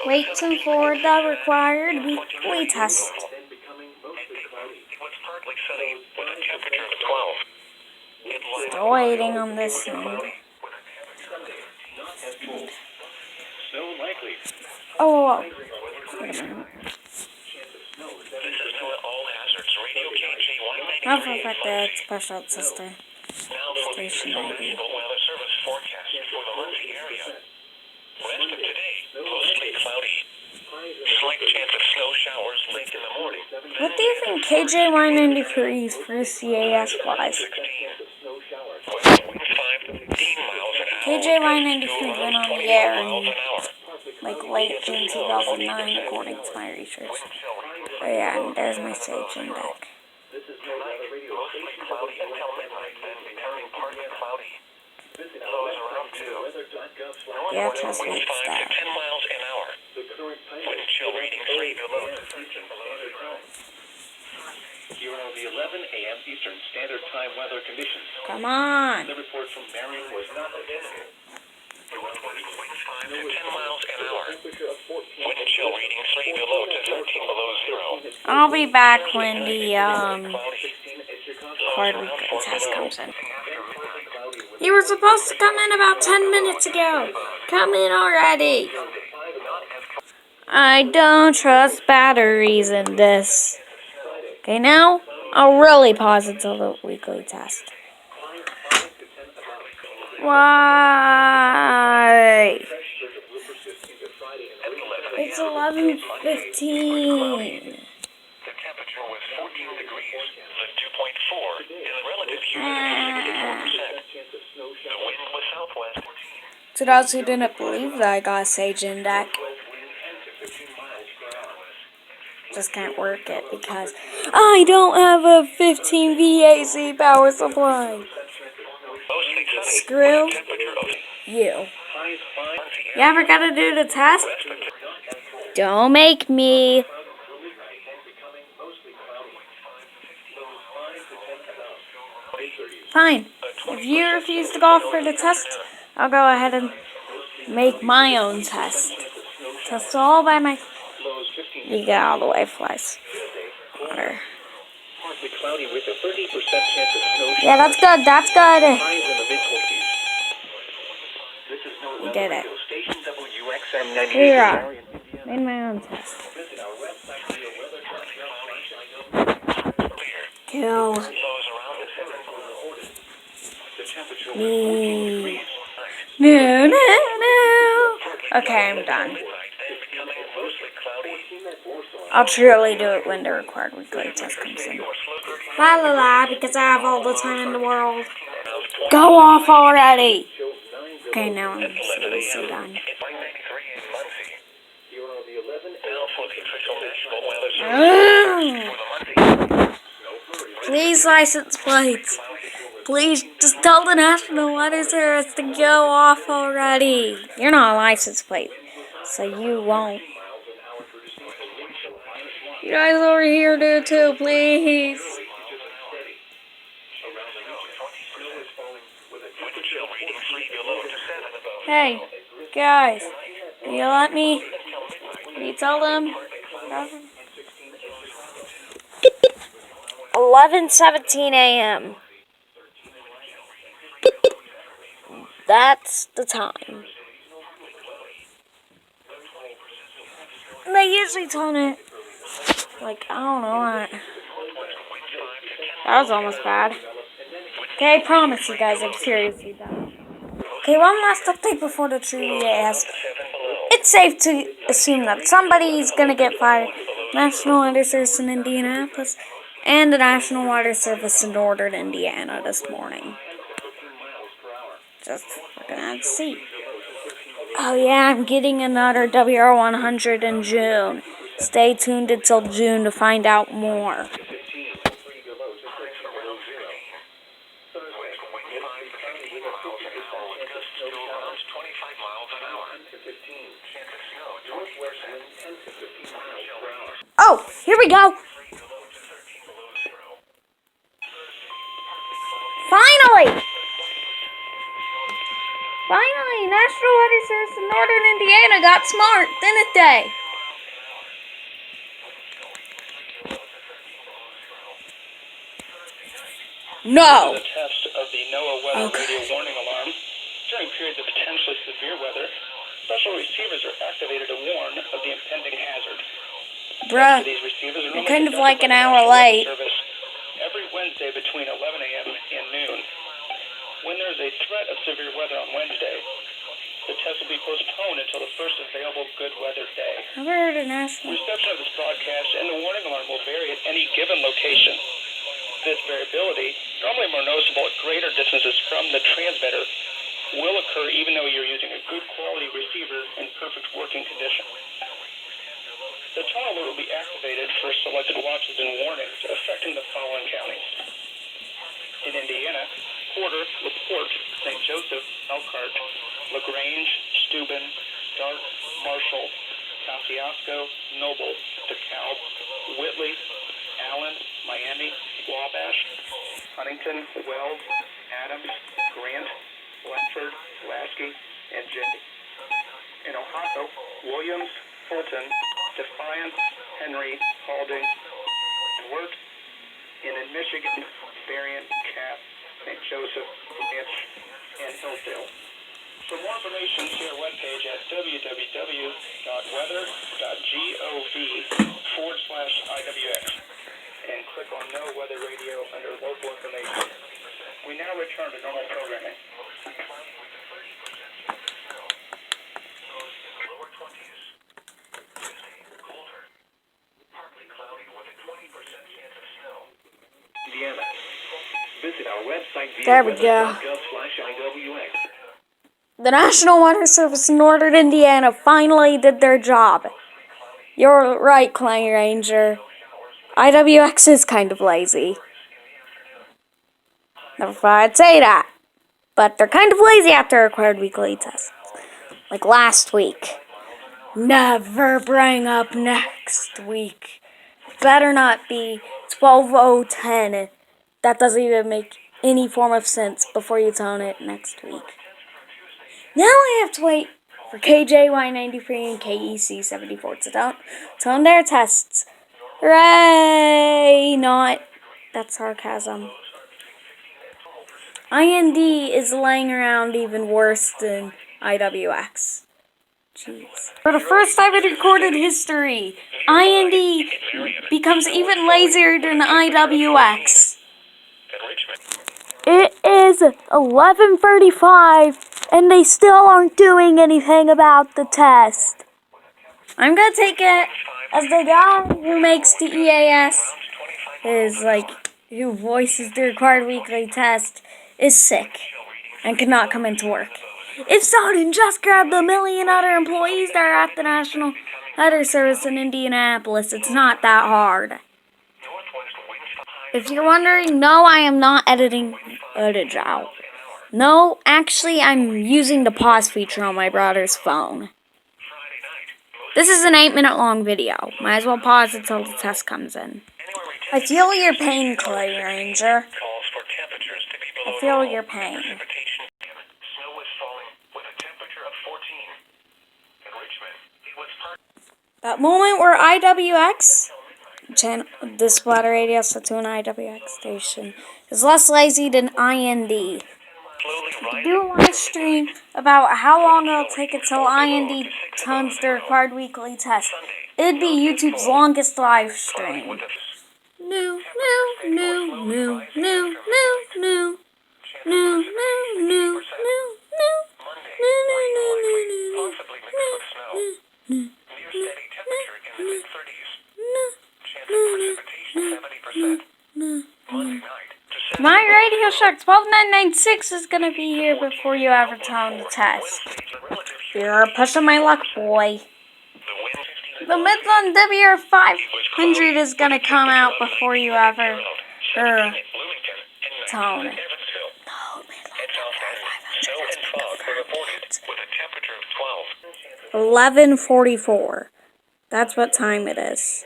Wait for the required weekly test. Still waiting on this thing. Oh, wait a minute. I'll perfect that special sister station ID. Rest of today, mostly cloudy. Slight chance of snow showers late in the morning. What do you think KJ193's first EAS flies? KJ193 went on the air in like late June 2009 according to my research. Oh yeah, and there's my staging deck. Yeah, trust me, it's that. 10 miles an hour. Wind chill reading 3 below. Here are the 11 a.m. Eastern Standard Time weather conditions. Come on. The report from Marion was not identical. Winds 5 to 10 miles an hour. Wind chill reading 3 below to 13 below zero. I'll be back when the card weekly test comes in. You were supposed to come in about 10 minutes ago. Come in already. I don't trust batteries in this. Okay, now I'll really pause until the weekly test. Why? It's 11:15. The temperature was 14 degrees, the 2.4, and the relative humidity 64%. The wind was southwest. To those who didn't believe that I got a Sage in deck, just can't work it because I don't have a 15 VAC power supply. Screw you. You ever gotta do the test? Don't make me. Fine. If you refuse to go for the test, I'll go ahead and make my own test. Test all by my. You get all the way, flies. Water. Yeah, that's good. That's good. We did it. Here you are. Made my own test. Kill me. No. Okay, I'm done. I'll truly do it when the required weekly test comes in. La la la, because I have all the time in the world. Go off already! Okay, now I'm so done. Please, license plates. Please, just tell the National Weather Service to go off already. You're not a license plate, so you won't. You guys over here do too, please. Hey, guys, can you let me? Can you tell them? 11:17 a.m. That's the time. They usually tell it. Like, I don't know what. That was almost bad. Okay, I promise you guys, I'm seriously done. Okay, one last update before the true EAS. It's safe to assume that somebody's gonna get fired. National Weather Service in Indianapolis and the National Weather Service in Northern Indiana this morning. Just, we're gonna have to see. Oh yeah, I'm getting another WR100 in June. Stay tuned until June to find out more. Oh, here we go. Finally! Hey, National Weather Service in Northern Indiana got smart, didn't they? No. The test of the NOAA weather radio warning alarm. During periods of potentially severe weather, special receivers are activated to warn of the impending hazard. Bruh, These receivers are you're kind of conducted like by an the hour National Weather late. Service every Wednesday between 11 a.m. and noon. When there is a threat of severe weather on Wednesday, the test will be postponed until the first available good weather day. I've heard of National. Reception of this broadcast and the warning alarm will vary at any given location. This variability, normally more noticeable at greater distances from the transmitter, will occur even though you're using a good quality receiver in perfect working condition. The tone alert will be activated for selected watches and warnings affecting the following counties. In Indiana, Porter, LaPorte, St. Joseph, Elkhart, LaGrange, Steuben, Stark, Marshall, Kosciuszko, Noble, DeKalb, Whitley, Allen, Miami, Wabash, Huntington, Wells, Adams, Grant, Blanford, Lasky, and Jay. In Ohio, Williams, Fulton, Defiance, Henry, Paulding, and Wirt. And in Michigan, Berrien, Cap, St. Joseph, Branch, and Hillsdale. For more information, see our webpage at www.weather.gov/IWX and click on No Weather Radio under Local Information. We now return to normal programming. Lower 20s. Tuesday, colder. Partly cloudy with a 20% chance of snow. Indiana. Visit our website There we go. weather.gov/IWX. The National Weather Service in Northern Indiana finally did their job. You're right, Clang Ranger. IWX is kind of lazy. Never thought I'd say that. But they're kind of lazy after required weekly tests. Like last week. Never bring up next week. Better not be 12:10. That doesn't even make any form of sense before you tone it next week. Now I have to wait for KJY93 and KEC74 to tone their tests. Hooray! Not. That's sarcasm. IND is laying around even worse than IWX. Jeez. For the first time in recorded history, IND becomes even lazier than IWX. It is 11:35, and they still aren't doing anything about the test. I'm gonna take it as the guy who makes the EAS who voices the required weekly test is sick and cannot come into work. If so, then just grab the million other employees that are at the National Weather Service in Indianapolis. It's not that hard. If you're wondering, no, I am not editing footage out. No, actually, I'm using the pause feature on my brother's phone. This is an 8-minute long video. Might as well pause until the test comes in. I feel your pain, Clay Ranger. I feel your pain. That moment where IWX, this weather radio set to an IWX station, is less lazy than IND. Do a live stream about how long it'll take until IND tones the required weekly test. It'd be YouTube's longest live stream. No. My Radio Shack 12996 is gonna be here before you ever tone the test. You're pushing my luck, boy. The Midland WR500 is gonna come out before you ever tone it. No, Midland WR500 11:44. That's what time it is.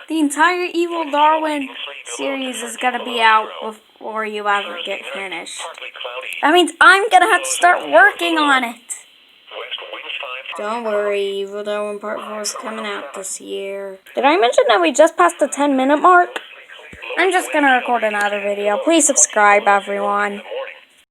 The entire Evil Darwin series is gonna be out before you ever get finished. That means I'm gonna have to start working on it. Don't worry, Evil Darwin Part 4 is coming out this year. Did I mention that we just passed the 10-minute mark? I'm just gonna record another video. Please subscribe, everyone.